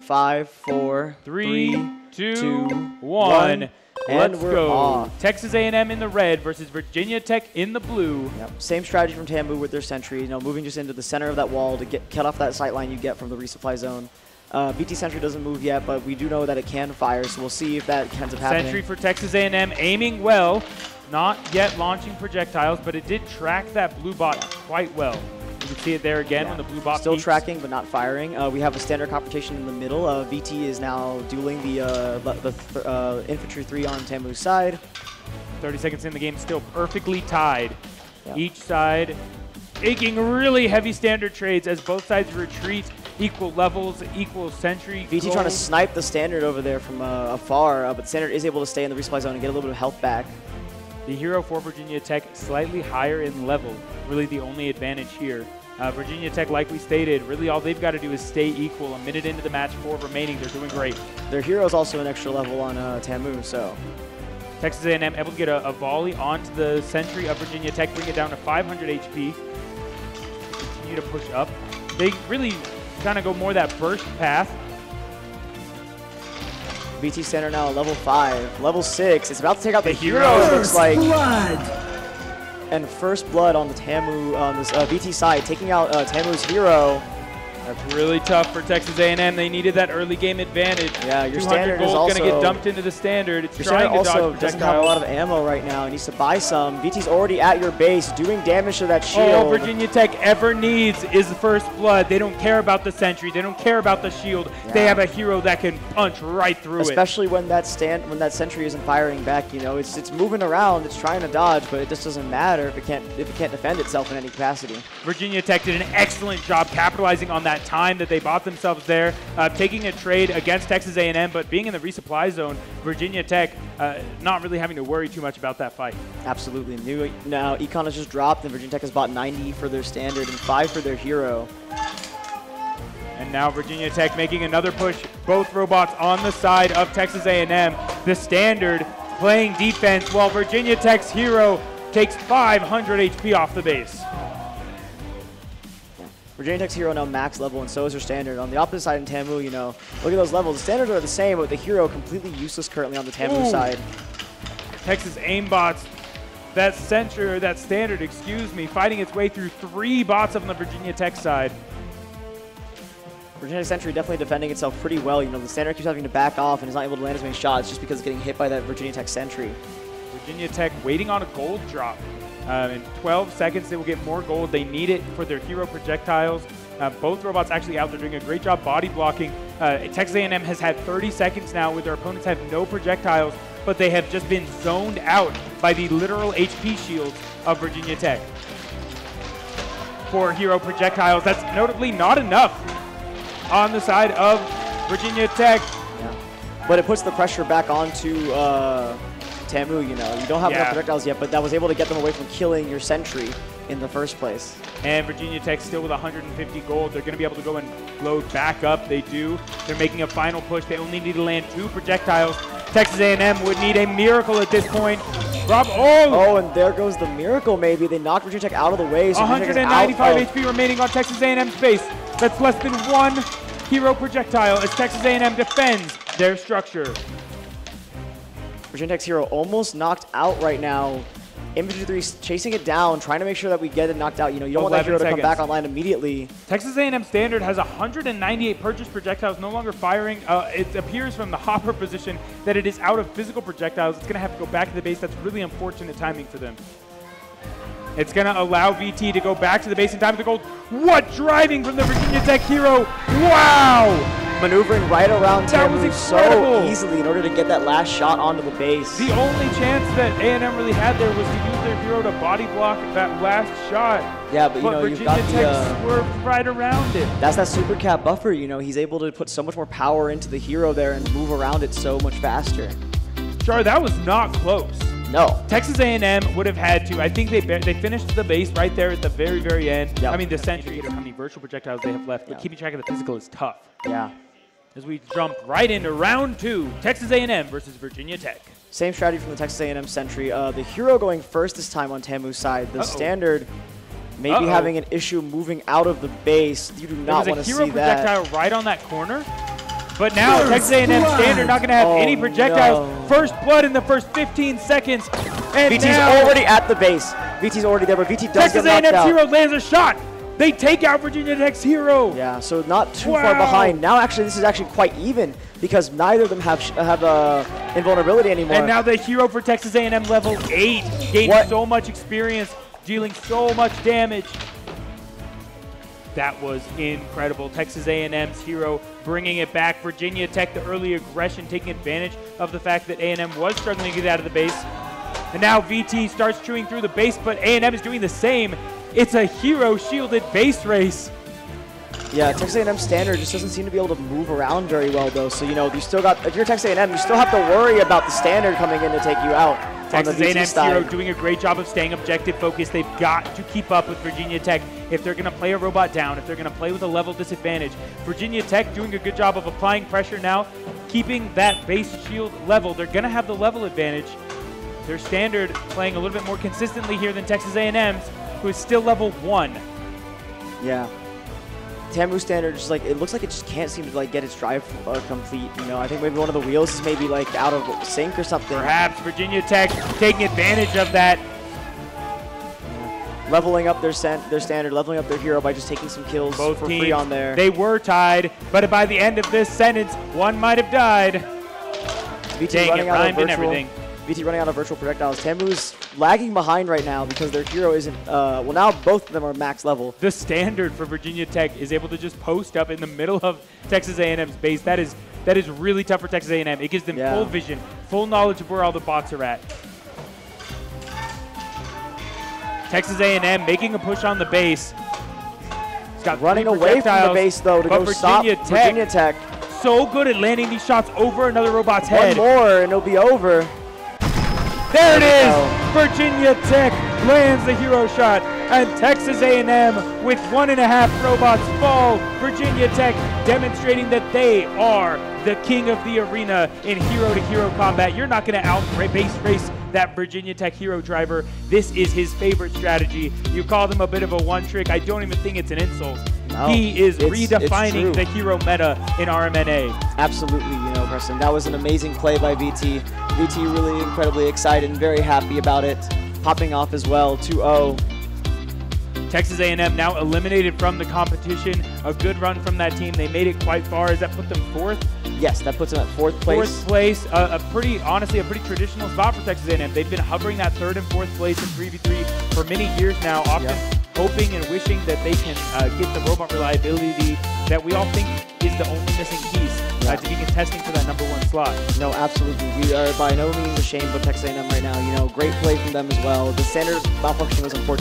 5, 4, 3, 2, 1. Let's go. Off. Texas A&M in the red versus Virginia Tech in the blue. Yep. Same strategy from TAMU with their sentry, moving just into the center of that wall to cut off that sight line you get from the resupply zone. BT sentry doesn't move yet, but we do know that it can fire, so we'll see if that ends up happening. Sentry for Texas A&M aiming well, not yet launching projectiles, but it did track that blue bot quite well. You can see it there again when the blue bot still peaks. tracking, but not firing. We have a standard confrontation in the middle. VT is now dueling the Infantry 3 on TAMU's side. 30 seconds in the game, still perfectly tied. Yep. Each side making really heavy standard trades as both sides retreat. Equal levels, equal sentry. VT trying to snipe the standard over there from afar, but standard is able to stay in the resupply zone and get a little bit of health back. The hero for Virginia Tech slightly higher in level, really the only advantage here. Virginia Tech, like we stated, really all they've got to do is stay equal. A minute into the match, 4 remaining, they're doing great. Their hero is also an extra level on TAMU, so. Texas A&M able to get a volley onto the sentry of Virginia Tech, bring it down to 500 HP. Continue to push up. They really kind of go more that burst path. VT standard now at level 5. Level 6, it's about to take out the hero, it looks like. And first blood on the TAMU, on this VT side, taking out TAMU's hero. That's really tough for Texas A&M. They needed that early game advantage. Yeah, your standard is gold also going to get dumped into the standard. It's your trying standard to also dodge doesn't have a lot of ammo right now. It needs to buy some. VT's already at your base, doing damage to that shield. All Virginia Tech ever needs is the first blood. They don't care about the sentry. They don't care about the shield. Yeah. They have a hero that can punch right through Especially when that sentry isn't firing back. It's moving around. It's trying to dodge, but it just doesn't matter if it can't defend itself in any capacity. Virginia Tech did an excellent job capitalizing on that time that they bought themselves there, taking a trade against Texas A&M, but being in the resupply zone, Virginia Tech not really having to worry too much about that fight. Absolutely. Now Econ has just dropped, and Virginia Tech has bought 90 for their standard and 5 for their hero. And now Virginia Tech making another push, both robots on the side of Texas A&M. The standard playing defense while Virginia Tech's hero takes 500 HP off the base. Virginia Tech's hero now max level, and so is her standard. On the opposite side in TAMU, look at those levels. The standards are the same, but the hero completely useless currently on the TAMU side. Texas aimbots, that standard, excuse me, fighting its way through 3 bots on the Virginia Tech side. Virginia Sentry definitely defending itself pretty well. The standard keeps having to back off and is not able to land as many shots just because it's getting hit by that Virginia Tech Sentry. Virginia Tech waiting on a gold drop. In 12 seconds, they will get more gold. They need it for their hero projectiles. Both robots actually out there doing a great job body blocking. Texas A&M has had 30 seconds now where their opponents have no projectiles, but they have just been zoned out by the literal HP shields of Virginia Tech. For hero projectiles, that's notably not enough on the side of Virginia Tech. Yeah. But it puts the pressure back onto TAMU, you don't have enough projectiles yet, but that was able to get them away from killing your sentry in the first place. And Virginia Tech still with 150 gold. They're going to be able to go and load back up. They do. They're making a final push. They only need to land 2 projectiles. Texas A&M would need a miracle at this point. Oh, and there goes the miracle maybe. They knocked Virginia Tech out of the way. So 195 HP remaining on Texas A&M's base. That's less than 1 hero projectile as Texas A&M defends their structure. Virginia Tech's hero almost knocked out right now. Infantry 3 chasing it down, trying to make sure that we get it knocked out. You don't want that hero to come back online immediately. Texas A&M standard has 198 purchased projectiles no longer firing. It appears from the hopper position that it is out of physical projectiles. It's going to have to go back to the base. That's really unfortunate timing for them. It's going to allow VT to go back to the base in time for the gold. What driving from the Virginia Tech hero? Wow! Maneuvering right around TAMU so easily in order to get that last shot onto the base. The only chance that A&M really had there was to use their hero to body block that last shot. Yeah, but Virginia you've got Tech swerved right around it. That's that super cap buffer. He's able to put so much more power into the hero there and move around it so much faster. Char, that was not close. No. Texas A&M would have had to. I think they finished the base right there at the very, very end. Yep. I mean, the sentry, how many virtual projectiles they have left, but keeping track of the physical is tough. Yeah. As we jump right into round 2, Texas A&M versus Virginia Tech. Same strategy from the Texas A&M Sentry. The hero going first this time on TAMU's side. The standard maybe having an issue moving out of the base. You do not want to see that. There's a hero projectile right on that corner. But now Texas A&M standard not going to have any projectiles. No. First blood in the first 15 seconds. And VT's now already at the base. VT's already there, but VT does Texas get knocked A&M's out. hero lands a shot. They take out Virginia Tech's hero. Yeah, so not too far behind. Now, actually, this is actually quite even because neither of them have invulnerability anymore. And now the hero for Texas A&M level 8 gained so much experience, dealing so much damage. That was incredible. Texas A&M's hero bringing it back. Virginia Tech, the early aggression, taking advantage of the fact that A&M was struggling to get out of the base. And now VT starts chewing through the base, but A&M is doing the same. It's a hero-shielded base race. Yeah, Texas A&M standard just doesn't seem to be able to move around very well, though. So, you know, you still got, if you're Texas A&M, you still have to worry about the standard coming in to take you out. Texas A&M's hero doing a great job of staying objective focused. They've got to keep up with Virginia Tech if they're going to play a robot down, if they're going to play with a level disadvantage. Virginia Tech doing a good job of applying pressure now, keeping that base shield level. They're going to have the level advantage. Their standard playing a little bit more consistently here than Texas A&M's, who is still level 1. Yeah. TAMU standard just like, it looks like it just can't seem to like get its drive complete. You know, I think maybe one of the wheels is maybe like out of sync or something. Perhaps Virginia Tech taking advantage of that. Yeah. Leveling up their standard, leveling up their hero by just taking some kills for free on there. They were tied, but by the end of this sentence, one might have died. VT running out of virtual. VT running out of virtual projectiles. TAMU's lagging behind right now because their hero isn't, well, now both of them are max level. The standard for Virginia Tech is able to just post up in the middle of Texas A&M's base. That is really tough for Texas A&M. It gives them full vision, full knowledge of where all the bots are at. Texas A&M making a push on the base. It's got running away from the base, though, to go stop Virginia Tech. So good at landing these shots over another robot's head. One more, and it'll be over. There it is! Virginia Tech lands the hero shot, and Texas A&M with 1.5 robots fall. Virginia Tech demonstrating that they are the king of the arena in hero-to-hero combat. You're not going to out-base race that Virginia Tech hero driver. This is his favorite strategy. You call them a bit of a one-trick. I don't even think it's an insult. No, he is redefining the hero meta in RMNA. Absolutely, you know, Preston. That was an amazing play by VT. VT really incredibly excited and very happy about it. Popping off as well, 2-0. Texas A&M now eliminated from the competition. A good run from that team. They made it quite far. Does that put them 4th? Yes, that puts them at 4th place. 4th place. Honestly, a pretty traditional spot for Texas A&M. They've been hovering that 3rd and 4th place in 3v3 for many years now, often hoping and wishing that they can get the robot reliability that we all think is the only missing piece to be contesting for that #1 slot. No, absolutely. We are by no means ashamed of Texas A&M right now. You know, great play from them as well. The standard malfunction was unfortunate.